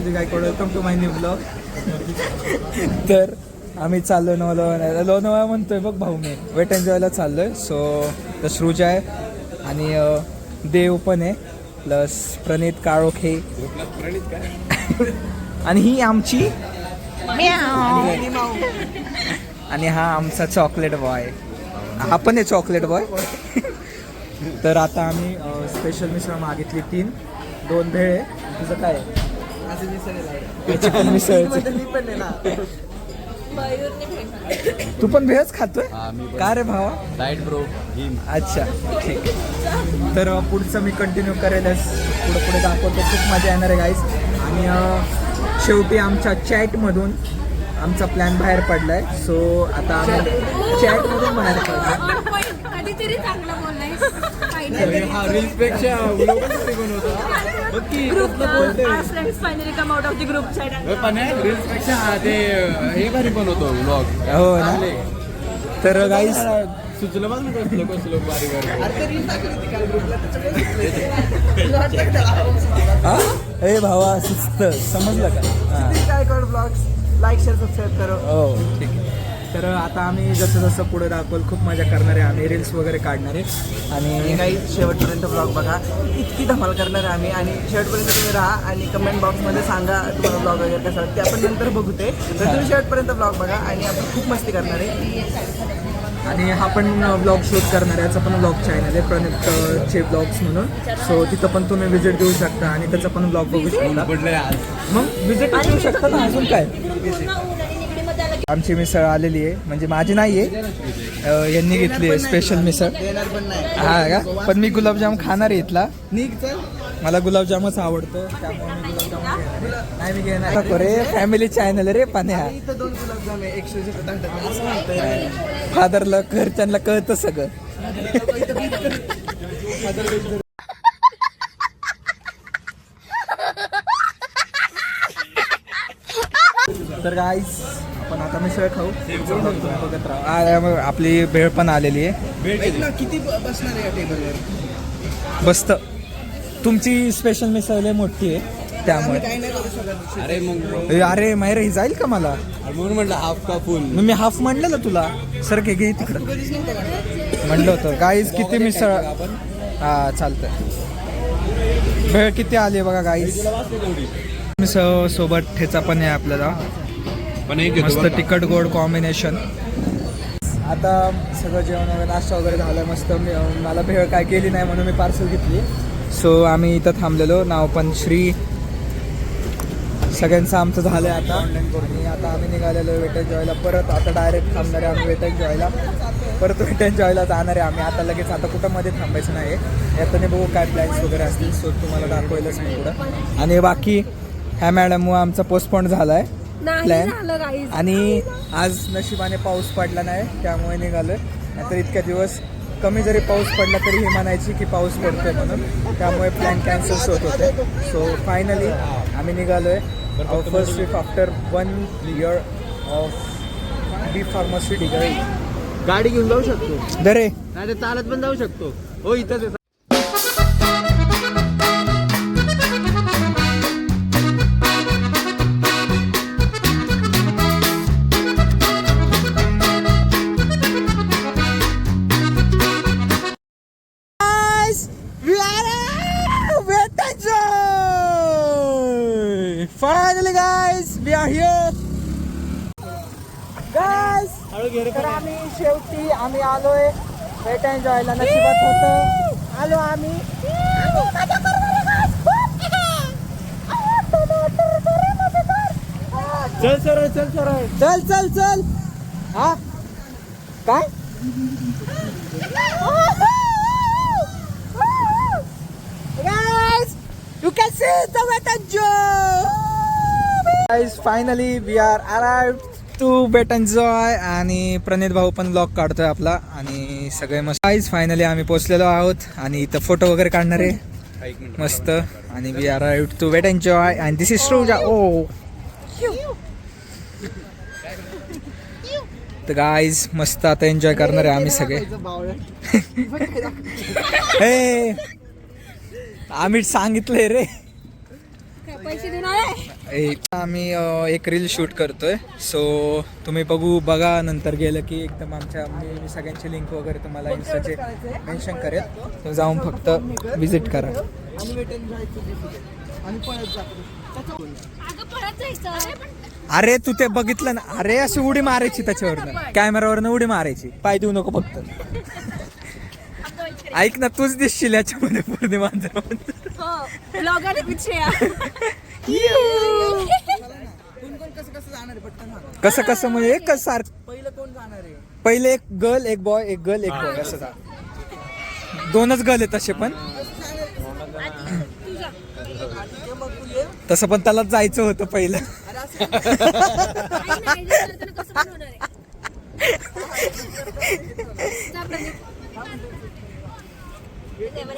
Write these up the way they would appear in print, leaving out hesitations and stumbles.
Pratik Gaikwad, welcome to my new blog. तर आम्ही चाललो लोणावळा म्हणतोय बघ भाऊ, मी वेट एन्जॉयला चाललोय. सो तर श्रुज आहे आणि देव पण आहे, प्लस प्रणित काळोखे आणि ही आमची आणि हा आमचा चॉकलेट बॉय, हा पण आहे चॉकलेट बॉय. तर आता आम्ही स्पेशल मिसळ मागितली 2 भेळ आहे. तुझं काय आहे? चिकन मिसळ. तू पण भेळच खातोय का रे भावा? Diet bro. अच्छा ठीक आहे. तर पुढचं मी कंटिन्यू करेलच, पुढे दाखवतो. खूप मजा येणार आहे गाईज. आणि शेवटी आमच्या चॅटमधून आमचा प्लॅन बाहेर पडलाय. सो आता आम्ही चॅटमधून बाहेर पडलो. कधीतरी चांगलं हा रील्स पेक्षा रील्स पेक्षा ते हे भारी बनवतो व्लॉग. हो ना. तर गाईज सुचलं बघ कसलं भारी हे भावा सुचत समजलं का? ब्लॉग्स लाईक शेअर सबस्क्राईब करो. हो ठीक आहे. तर आता आम्ही जसं पुढे दाखवलं खूप मजा करणार आहे आम्ही, रील्स वगैरे काढणार आहे आणि काही शेवटपर्यंत ब्लॉग बघा. इतकी धमाल करणार आहे आम्ही आणि शेवटपर्यंत तुम्ही राहा आणि कमेंट बॉक्समध्ये सांगा तुम्हाला ब्लॉग वगैरे कसं वाटतं, ते आपण नंतर बघू. ते तर तुम्ही शेवटपर्यंत ब्लॉग बघा आणि आपण खूप मस्ती करणार आहे. आणि हा पण ब्लॉग शूट करणार आहे. याचा पण ब्लॉग चॅनल आहे प्रणितचे ब्लॉग्स म्हणून. सो तिथं पण तुम्ही विजिट देऊ शकता आणि त्याचा पण ब्लॉग बघू शकता. मग विजिट देऊ शकता ना. अजून काय, आमची मिसळ आलेली आहे, म्हणजे माझी नाही आहे, यांनी घेतली आहे स्पेशल मिसळ. हा का? पण मी गुलाबजाम खाणार आहे इथला. मला गुलाबजामच आवडतो, त्यामुळे मी गुलाबजाम नाही मी घेणार. रे फॅमिली चॅनल रे पाण्या. इथं 2 गुलाबजाम आहे, 100 असं म्हणतोय. फादरला घरच्यांना कळतं सगळं. तर गाईस आपण आता मिसळ खाऊ, बघत राहू. आपली भेळ पण आलेली आहे. किती बसणार आहे या टेबलवर? बसत. तुमची स्पेशल मिसळ लय मोठी आहे त्यामुळे. काही नाही करू शकत. अरे मग अरे मायरे ही जाईल का मला? म्हणून म्हटलं हाफ का फुल. मी हाफ म्हणलेलं तुला. सर घे तिकडं म्हणलं होतं. गाईज किती मिसळ. हा चालतंय. भेळ किती आली बघा गाईज. मिसळ सोबत ठेचा पण आहे आपल्याला, मस्त तिखट गोड कॉम्बिनेशन. आता सगळं जेवण वगैरे नाश्ता वगैरे झालं मस्त. मला भेळ काय केली नाही म्हणून मी पार्सल घेतली. सो आम्ही इथं थांबलेलो. नाव पण श्री. सगळ्यांचं आमचं झालं आहे आता. आणि आता आम्ही निघालेलो वेट एन्जॉयला. परत आता डायरेक्ट थांबणार आहे आम्ही वेट एन्जॉयला. परत वेट एन्जॉयला जाणार आहे आम्ही आता लगेच. आता कुठं मध्ये थांबायचं नाही आहे. यातने बघू काय प्लॅन्स वगैरे असतील. सो तुम्हाला दाखवायलाच मी पुढं. आणि बाकी ह्या मॅडममुळे आमचा पोस्टपोन झाला आहे प्लॅन. आणि आज नशिबाने पाऊस पडला नाही त्यामुळे निघालोय. नाहीतर इतक्या दिवस कमी जरी पाऊस पडला तरी हे म्हणायची की पाऊस पडतोय म्हणून, त्यामुळे प्लॅन कॅन्सल होत होते. सो फायनली आम्ही निघालोय. First trip after 1 year of B pharmacy degree. गाडी घेऊन जाऊ शकतो दरे नाही तर चालत पण जाऊ शकतो. हो इथंच Finally guys, we are here. Guys, तर आम्ही शेवटी आलोय वेट एन्जॉयला. नशिबात होतं आलो आम्ही. चल सरळ चल सरळ चल चल चल. हा काय guys, you can see the wet enjoy. Guys, finally we are arrived to wet enjoy. आणि प्रणित भाऊ पण ब्लॉग काढतोय आपला आणि सगळे मस्त. गाईज फायनली आम्ही पोहोचलेलो आहोत आणि इथं फोटो वगैरे काढणार आहे मस्त. आणि we are arrived to Wet N Joy and this is Shruja. ओ तर गाईज मस्त आता एन्जॉय करणार आहे आम्ही सगळे. हे आम्ही सांगितलंय रे. पैसे देऊन आले. आम्ही एक रील शूट करतोय. सो तुम्ही बघा नंतर गेलं की एकदम मी सगळ्यांची लिंक वगैरे तुम्हाला इन्स्टाचे मेन्शन करेल. तर जाऊन फक्त विजिट करा. आणि वेट एंड जॉयचं आणि पळत जातो. अरे तू ते बघितलं ना, अरे अशी उडी मारायची त्याच्यावरनं, कॅमेरावरनं उडी मारायची, पाय देऊ नको फक्त. ऐक ना, तूच दिसशील याच्यामध्ये पूर्ण मांजर. कसं जाणार आहे पटकन हा. कसं कसं म्हणजे एक सारखं. पहिलं कोण जाणार आहे? पहिले एक गर्ल एक बॉय, एक गर्ल एक बॉय असं जा. 2च गर्ल आहेत तसे पण. तसं पण त्याला जायचं होतं पहिलं.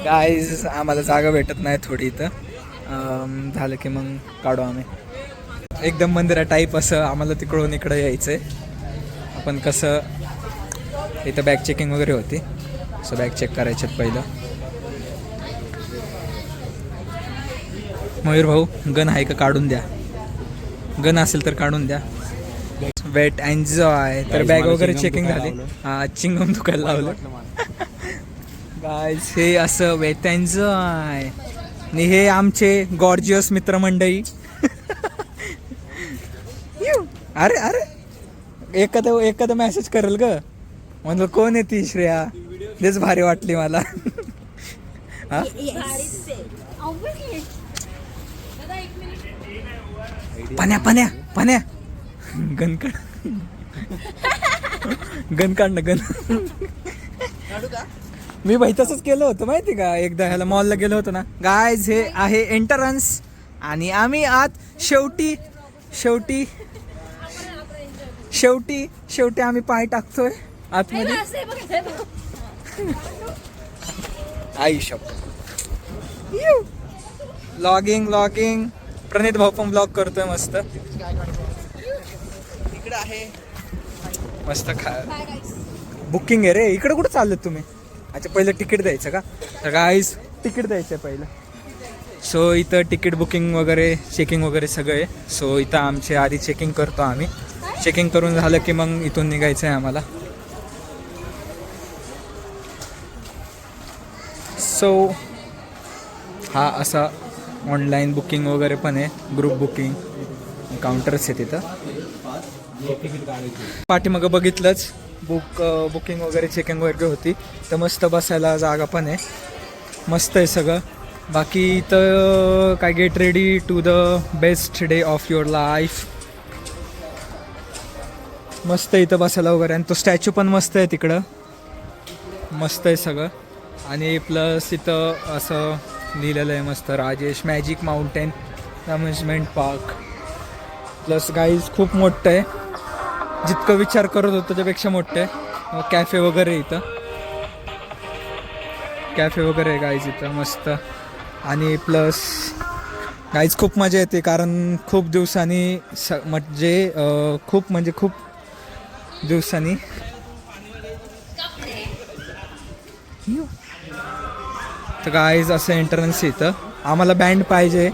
गाईज आम्हाला जागा भेटत नाही थोडी इथं. झालं की मग काढू आम्ही. एकदम मंदिरा टाईप असं आम्हाला तिकडून इकडं यायचंय. आपण कसं इथं बॅग चेकिंग वगैरे होती, सो बॅग चेक करायच्यात पहिलं. मयूर भाऊ गन आहे का काढून द्या, गन असेल तर काढून द्या. Wait enjoy. तर बॅग वगैरे चेकिंग झाली. हा चिंगम दुखायला लावलं. गाईज हे असं वेट एन्जॉय. आणि हे आमचे गॉर्जियस मित्रमंडळी. अरे अरे एखादं मेसेज करेल ग, म्हणलं कोण आहे ती श्रेया, तेच भारी वाटली मला. हा पाण्या गन काढ, गन काढ ना, गन. मी भाई तसंच केलं होतं माहिती का, एकदा ह्याला मॉलला गेलो होतो ना. गायज हे आहे एंट्रन्स आणि आम्ही आत शेवटी आम्ही पाय टाकतोय आतमध्ये. आई शप्पथ. लॉगिंग. प्रणित भाऊ पण ब्लॉग करतोय मस्त. इकडे आहे मस्त बुकिंग आहे रे. इकडे कुठं चाललं तुम्ही? अच्छा पहिलं तिकीट द्यायचं का? तर गाईज तिकीट द्यायचं आहे पहिलं. सो इथं तिकीट बुकिंग वगैरे चेकिंग वगैरे सगळं आहे. सो इथं आमचे आधी चेकिंग करतो आम्ही. चेकिंग करून झालं की मग इथून निघायचं आहे आम्हाला. सो हा असा ऑनलाईन बुकिंग वगैरे पण आहे, ग्रुप बुकिंग काउंटर्स आहे तिथं. पाठीमागं बघितलंच बुकिंग वगैरे चेकिंग वगैरे होती. तर मस्त बसायला जागा पण आहे, मस्त आहे सगळं. बाकी इथं काय get ready to the best day of your life. मस्त आहे इथं बसायला वगैरे. आणि तो स्टॅच्यू पण मस्त आहे तिकडं, मस्त आहे सगळं. आणि प्लस इथं असं लिहिलेलं आहे मस्त, Rajesh magic mountain amusement park. Plus guys खूप मोठं आहे, जितकं विचार करत होतो त्यापेक्षा मोठं आहे. कॅफे वगैरे इथं, कॅफे वगैरे आहे गाईज इथं मस्त. आणि प्लस गाईज खूप मजा येते कारण खूप दिवसांनी खूप दिवसांनी तर गाईज असं एंट्रन्स इथं. आम्हाला बँड पाहिजे,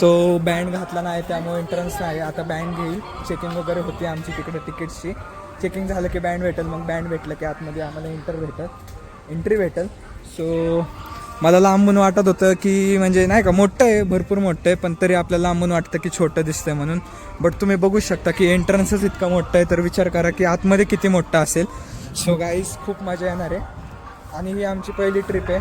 तो बँड घातला नाही त्यामुळे एंट्रन्स नाही. आता बँड घेईल. चेकिंग वगैरे होती आमची तिकडे तिकीटची. चेकिंग झालं की बँड भेटेल, मग बँड भेटलं की आतमध्ये आम्हाला एंट्री भेटेल. सो मला लांबून वाटत होतं की म्हणजे नाही का मोठं आहे, भरपूर मोठं आहे, पण तरी आपल्याला लांबून वाटतं की छोटं दिसतंय म्हणून. बट तुम्ही बघू शकता की एंट्रन्सच इतका मोठं आहे, तर विचार करा की आतमध्ये किती मोठं असेल. सो गाईज खूप मजा येणार आहे. आणि ही आमची पहिली ट्रिप आहे.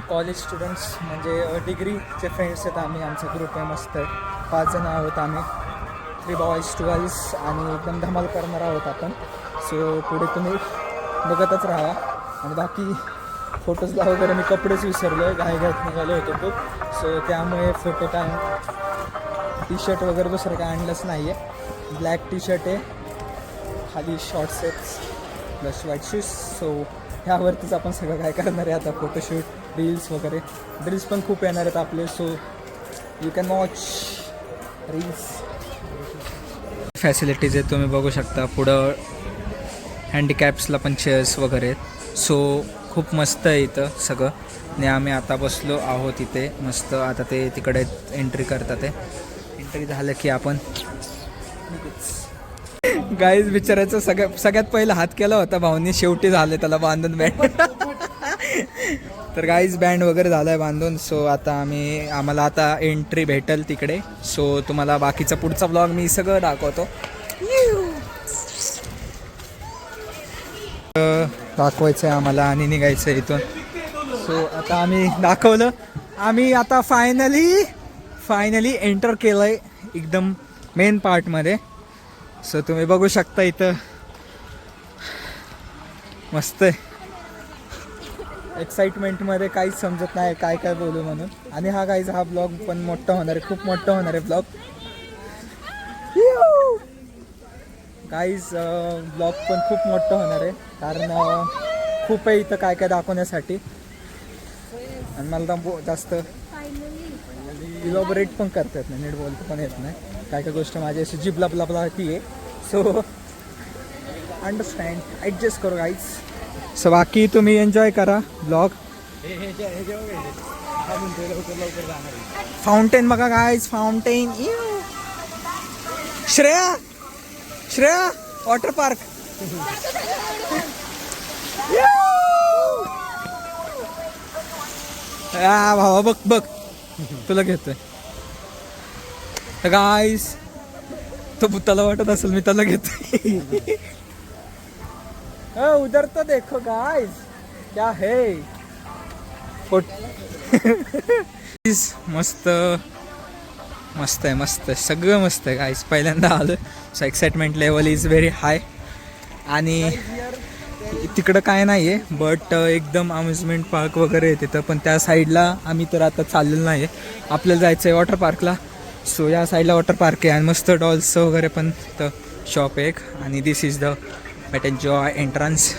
कॉलेज स्टुडंट्स म्हणजे डिग्रीचे फ्रेंड्स आहेत आम्ही. आमचा ग्रुप आहे मस्त आहे, 5 जण आहोत आम्ही, 3 बॉईज 2 गर्ल्स. आणि एकदम धमाल करणार आहोत आपण. सो पुढे तुम्ही बघतच राहा. आणि बाकी फोटोजला वगैरे मी कपडेच विसरलो आहे, घाईघाईत निघालो होतो खूप. सो त्यामुळे फोटो टी शर्ट वगैरे दुसरं काय आणलंच नाही आहे. ब्लॅक टी शर्ट आहे, खाली शॉर्ट्स आहेत प्लस व्हाईट शूज. सो ह्यावरतीच आपण सगळं काय करणार आहे आता, फोटोशूट रील्स वगैरे. रील्स पण खूप येणार आहेत आपले. So you can watch reels. Facilities आहेत तुम्ही बघू शकता. पुढं हँडिकॅप्सला पण चेअर्स वगैरे आहेत. सो खूप मस्त आहे इथं सगळं. आणि आम्ही आता बसलो आहोत इथे मस्त. आता ते तिकडे एंट्री करतात आहे. एंट्री झालं की आपण गाईज बिचारायचं सगळ्यात पहिला हात केला होता भाऊनी, शेवटी झाले त्याला बांधून बँड. तर गाईज बँड वगैरे झालाय बांधून. सो आता आम्हाला आता एंट्री भेटेल तिकडे. सो तुम्हाला बाकीचा पुढचा ब्लॉग मी सगळं दाखवतो. दाखवायचं आहे आम्हाला आणि निघायचं आहे इथून. सो आता आम्ही दाखवलं. आम्ही आता फायनली एंटर केलं आहे एकदम मेन पार्टमध्ये. सो तुम्ही बघू शकता इथं मस्त आहे. एक्साइटमेंटमध्ये काहीच समजत नाही काय काय बोलू म्हणून. आणि हा ब्लॉग पण मोठा होणार आहे, खूप मोठा होणार आहे ब्लॉग. गाईज ब्लॉग पण खूप मोठं होणार आहे कारण खूप आहे इथं काय काय दाखवण्यासाठी. आणि मला तर जास्त इलॉबरेट पण करता येत नाही, नीट बोलता पण येत नाही. काय काय गोष्ट माझी अशी जीभ लपलपला ती आहे. सो अंडरस्टँड, ॲडजस्ट करू गाईज. सो बाकी तुम्ही एन्जॉय करा ब्लॉग. फाउंटेन बघा guys, fountain. Shreya water park. भावा बघ तुला घेतोय. गाईस तो भूताला वाटत असेल मी त्याला घेतोय. उधर तो देखो गाइस क्या है. मस्त आहे सगळं मस्त आहे गाईस. पहिल्यांदा आलं. So excitement level is very हाय. आणि तिकडं काय नाही आहे बट एकदम अम्युजमेंट पार्क वगैरे आहे तिथं. पण त्या साईडला आम्ही तर आता चाललेलो नाही आहे. आपल्याला जायचं आहे वॉटर पार्कला. सो या साईडला वॉटर पार्क आहे आणि मस्त डॉल्सचं वगैरे पण तिथं शॉप आहे एक. आणि this is the Wet N Joy entrance.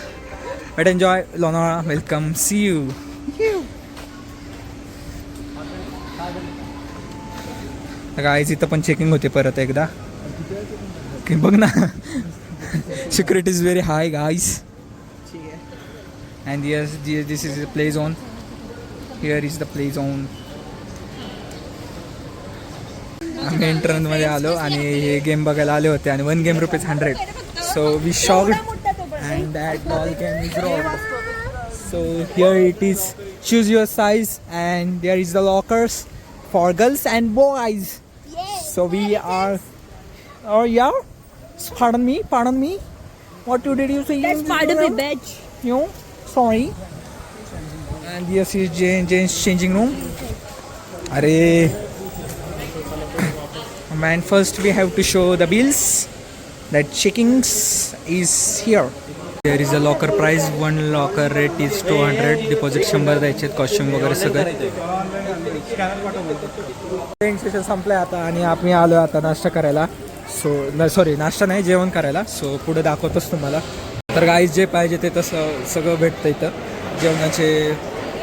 Wet N Joy Lonavala, welcome, see you. Guys इथं पण चेकिंग होते परत एकदा की बघ ना. Security is very high guys. And yes, this is the play zone. Here is the play zone. आम्ही एंट्रन्समध्ये आलो आणि हे गेम बघायला आले होते आणि 1 game ₹100. So we shocked and that all game is robbed. So here it is. Choose your size and there is the lockers for girls and boys. So we are. Oh yeah. Pardon me. What did you say? That's part of the badge. You. Sorry. And yes, is Jane's changing room. Arey. Man, first we have to show the bills. That checkings is here. There is a locker price. One locker rate is 200. Deposit 100 द्यायचे. Costume वगैरे सगळं. Train station संपलंय आता आणि आम्ही आलो आता नाश्ता करायला. सॉरी नाश्ता नाही, जेवण करायला. सो पुढे दाखवतोच तुम्हाला. तर गाईज जे पाहिजे ते तसं सगळं भेटतं इथं.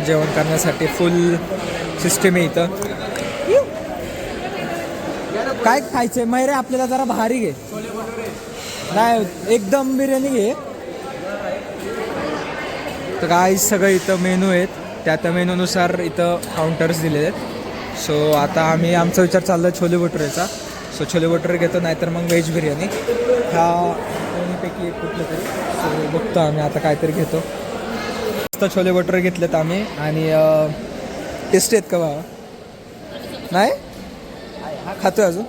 जेवण करण्यासाठी फुल सिस्टीम आहे इथं. काय खायचंय मैरे आपल्याला जरा भारी घे. नाही एकदम बिर्याणी घे. तर गाईज सगळं इथं मेनू आहेत. त्या मेनूनुसार इथं काउंटर्स दिलेले आहेत. सो आता आमचा विचार चालला छोले भटुरेचा. सो छोले भटुरे घेतो, नाहीतर मग व्हेज बिर्याणी. ह्या दोन्हीपैकी एक कुठलं तरी. सो बघतो आम्ही आता काहीतरी घेतो. मस्त छोले भटुरे घेतलेत आम्ही. आणि टेस्टी आहेत का बाबा? नाही खातोय अजून.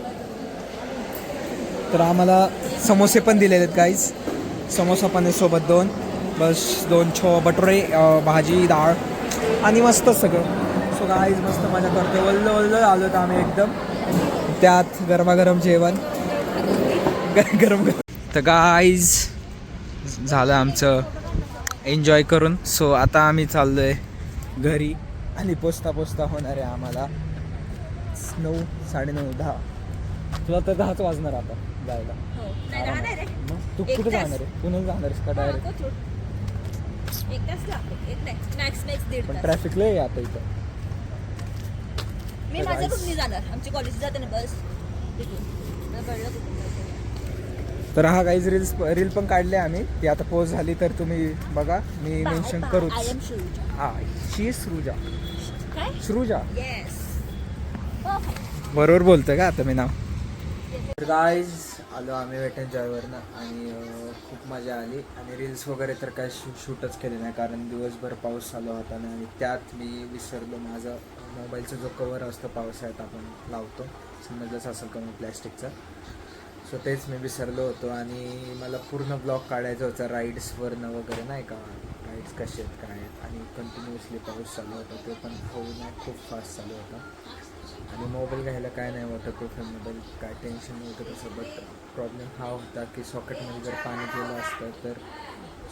तर आम्हाला समोसे पण दिलेले आहेत गाईज. समोसा पण आहे सोबत 2. बस 2 भटुरे, भाजी, डाळ आणि मस्त सगळं. सो गाईज मस्त मजा करतो. वल्ल आलो तर आम्ही एकदम. त्यात गरमागरम जेवण गरम. तर गाईज झालं आमचं एन्जॉय करून. सो आता आम्ही चाललो आहे घरी. आणि पोचता होणार आहे आम्हाला 9, 9:30, 10. तुला तर 10च वाजणार आता जायला. मग तू कुठे जाणार आहे? पुण्याला जाणार आहेस का डायरेक्ट? पण ट्रॅफिक लय आहे आता इथं. मी माझ्याकडून जाणार. आमची कॉलेज जाते ना बस. तर हा गाईज रील पण काढले आम्ही. ती आता पोस्ट झाली तर तुम्ही बघा. मी मेन्शन करूच. हा शी श्रुजा. काय? श्रुजा येस. बरोबर बोलतोय का आता मी नाव? तर गाईज आलो आम्ही वेट अँड जॉयवरनं आणि खूप मजा आली आणि रील्स वगैरे तर काय शूटच केले नाही कारण दिवसभर पाऊस चालू होता ना आणि त्यात मी विसरलो माझा मोबाईलचा जो कवर असतो पावसाळ्यात आपण लावतो समजलंच असेल का मग प्लॅस्टिकचा सो तेच मी विसरलो होतो आणि मला पूर्ण ब्लॉग काढायचा होता राईड्सवरनं वगैरे नाही का राईड्स कसे आहेत काय आहेत आणि कंटिन्युअसली पाऊस चालू होता ते पण होऊ नाही खूप फास्ट चालू होता आणि मोबाईल घ्यायला काय नाही वॉटरप्रूफ मोबाईल काय टेन्शन नव्हतं तसं बट प्रॉब्लेम हा होता की सॉकेटमध्ये जर पाणी गेलं असतं तर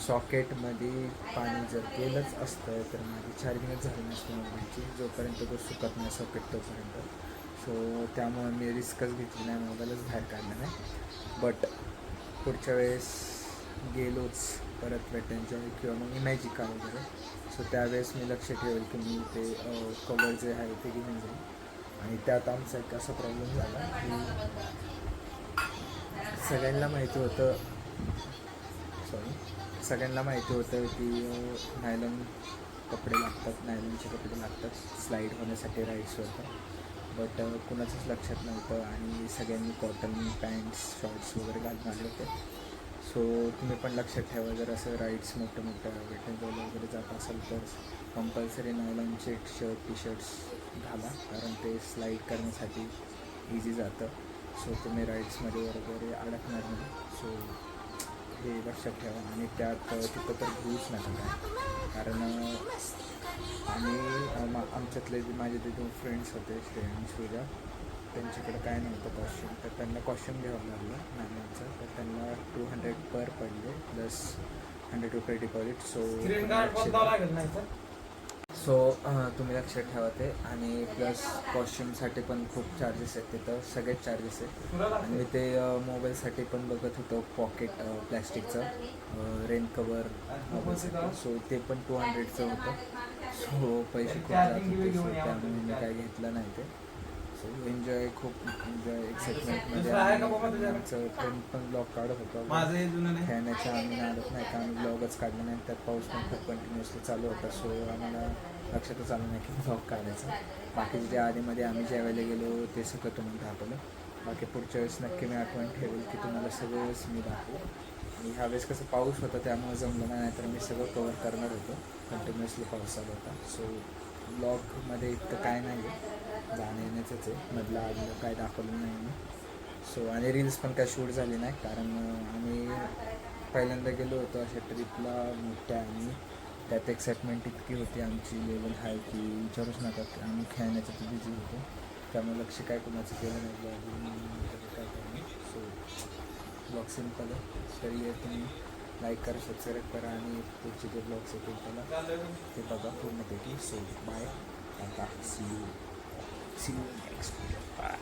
सॉकेटमध्ये पाणी जर गेलंच असतं तर माझी चार्जिंगच झाली नसते मोबाईलची जोपर्यंत तो सुकत नाही सॉकेट तोपर्यंत सो त्यामुळे मी रिस्कच घेतली नाही मोबाईलच बाहेर काढला नाही बट पुढच्या वेळेस गेलोच परत वेट एन्जॉय किंवा मग इमॅजिका वगैरे सो त्यावेळेस मी लक्ष ठेवेल की मी ते कवर जे आहे ते घेऊन जाईल आणि त्यात आमचा एक असा प्रॉब्लेम झाला की सगळ्यांना माहिती होतं की नायलॉन कपडे लागतात नायलॉनचे कपडे लागतात स्लाईड होण्यासाठी राईड्सवर बट कुणाचंच लक्षात नव्हतं आणि सगळ्यांनी कॉटन पॅन्ट्स शॉर्ट्स वगैरे घालून आले होते सो तुम्ही पण लक्षात ठेवा जर असं राईड्स मोठ्या वेट एन्ड जॉयला वगैरे जात असेल तर कंपल्सरी नायलॉनचे शर्ट टी शर्ट्स घाला कारण ते स्लाईड करण्यासाठी इझी जातं सो तुम्ही राईड्समध्ये वगैरे अडकणार नाही सो हे लक्षात ठेवा आणि त्यात तिथं तर घेऊच नका काय कारण आणि आमच्यातले जे माझे ते 2 फ्रेंड्स होते श्रेयन सूर्या त्यांच्याकडे काय नव्हतं कॉस्ट्यूम तर त्यांना कॉस्ट्यूम घ्यावं लागलं नायलॉनचं तर त्यांना 200 पर पडले प्लस 100 रुपये डिपॉझिट सो तुम्ही लक्षात ठेवा ते आणि प्लस कॉस्ट्युमसाठी पण खूप चार्जेस आहेत तिथं सगळेच चार्जेस आहेत आणि मी ते मोबाईलसाठी पण बघत होतो पॉकेट प्लॅस्टिकचं रेन कवर मोबाईलसाठी सो ते पण 200चं होतं सो पैसे खूप जात होते सो त्यामुळे मी काय घेतलं नाही ते सो एन्जॉय एक्साइटमेंटमध्ये आमचं फ्रेंड पण ब्लॉग काढत होतो खेळण्याच्या आम्ही नाडत नाही का आम्ही ब्लॉगच काढलं नाही त्यात पाऊस पण खूप कंटिन्युअसली चालू होता सो आम्हाला लक्षातच आलं नाही की ब्लॉग काढायचा बाकीचे जे आधीमध्ये आम्ही ज्यावेळेला गेलो ते सगळं तुम्हाला दाखवलं बाकी पुढच्या वेळेस नक्की मी आठवण ठेवेल की तुम्हाला सगळंच मी दाखवू आणि ह्यावेळेस कसं पाऊस होता त्यामुळे जमलं नाही तर मी सगळं कवर करणार होतो कंटिन्युअसली पाऊस चालू होता सो ब्लॉगमध्ये इतकं काय नाही आहे जाणं येण्याचंच आहे मधलं आधलं काय दाखवलं नाही मी सो आणि रील्स पण काय शूट झाली नाही कारण आम्ही पहिल्यांदा गेलो होतो अशा ट्रिपला मोठ्या आणि त्यात एक्साइटमेंट इतकी होती आमची लेवल हाय की विचारूच नका की आम्ही खेळण्याचं तर बिझी होतो त्यामुळे लक्ष काय कुणाचं केलं नाही ब्लॉगिंग काय नाही सो ब्लॉग सिम्पल आहे तरी तुम्ही लाईक करा सबस्क्राईब करा आणि पुढचे जे ब्लॉग्स येतील त्याला ते बघा पूर्णपैकी सो बाय आता see you next video bye